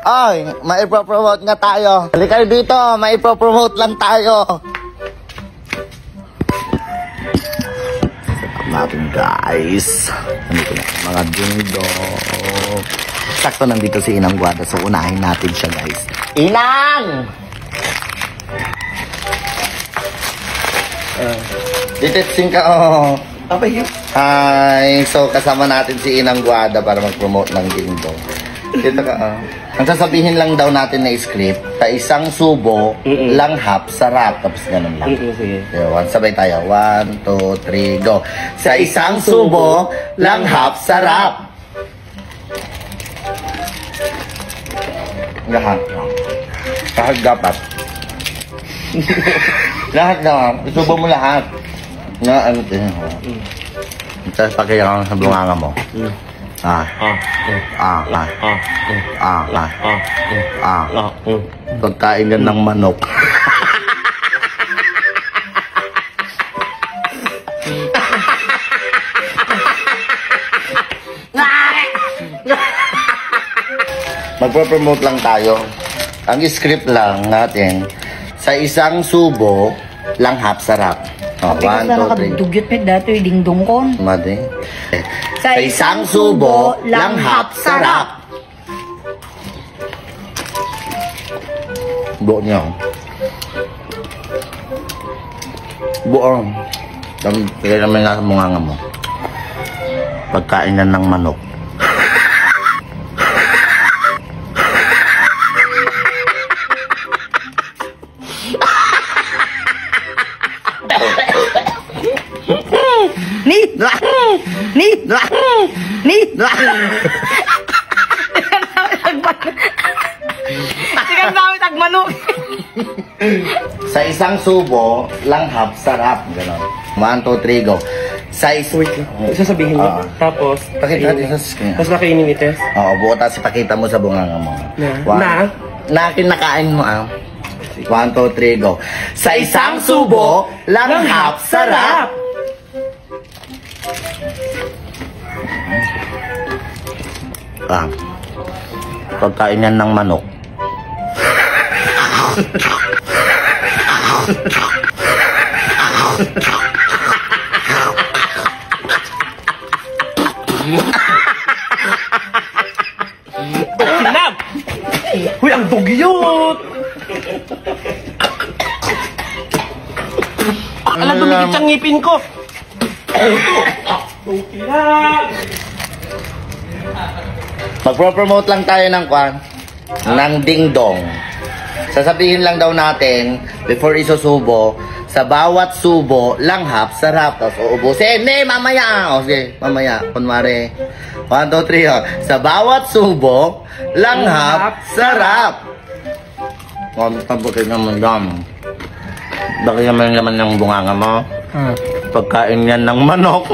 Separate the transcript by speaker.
Speaker 1: Ay, maipropromote nga tayo. Halika dito, maipropromote lang tayo. Set natin guys. Nandito na mga dingdo. Sakto nandito si Inang Guada, so unahin natin siya guys. Inang! Dititsing ka oh.
Speaker 2: Apa yun?
Speaker 1: Hi! So kasama natin si Inang Guada para mag-promote ng dingdo. Dito ka oh. Ang sasabihin lang daw natin na script, sa isang subo, langhap, sarap. Tapos ganun lang.
Speaker 2: Sige.
Speaker 1: Sabay tayo. 1, 2, 3, go. Sa isang subo, langhap, sarap. Lahat. Lahat dapat. Lahat na. Isubo mo lahat. Na ano din. Tapos pakailangan sa bunganga mo. Pagkain yan ng manok. Magpo-promote lang tayo. Ang script lang natin, sa isang subo, langhap, sarap. Oh, 1, 2, 3.
Speaker 3: Dugyot met dato yung dingdong kon.
Speaker 1: Madi. Sa isang subo, langhap, sarap. Buo niyo. Buo. Kaya naman nasa munganga mo. Pagkain yan ng manok.
Speaker 3: Sikan dami tagmanok.
Speaker 1: Sa isang subo, langhap, sarap. Ganon. 1, 2, 3, go.
Speaker 2: Wait lang. Sasabihin mo. Tapos,
Speaker 1: Pakita natin sa screen.
Speaker 2: tapos nakainin ni Tess.
Speaker 1: Oo, buo. Tapos ipakita mo sa bunganga mo. Na kinakain mo 1, 2, 3, go. Sa isang subo, langhap, sarap. Pagkain yan ng manok.
Speaker 2: Sinap! Uy, ang dugyot! Alam, dumikit ang ngipin ko!
Speaker 1: Magpo-promote lang tayo ng kwan, ng dingdong. Sasabihin lang daw natin, before isusubo, sa bawat subo, langhap, sarap. Tapos uubusin. Hindi, mamaya. O sige, mamaya. Kunwari. 1, 2, 3. Sa bawat subo, langhap, sarap. Tabutin naman lang. Bakit naman naman ng bunganga mo? Pagkain yan ng manok.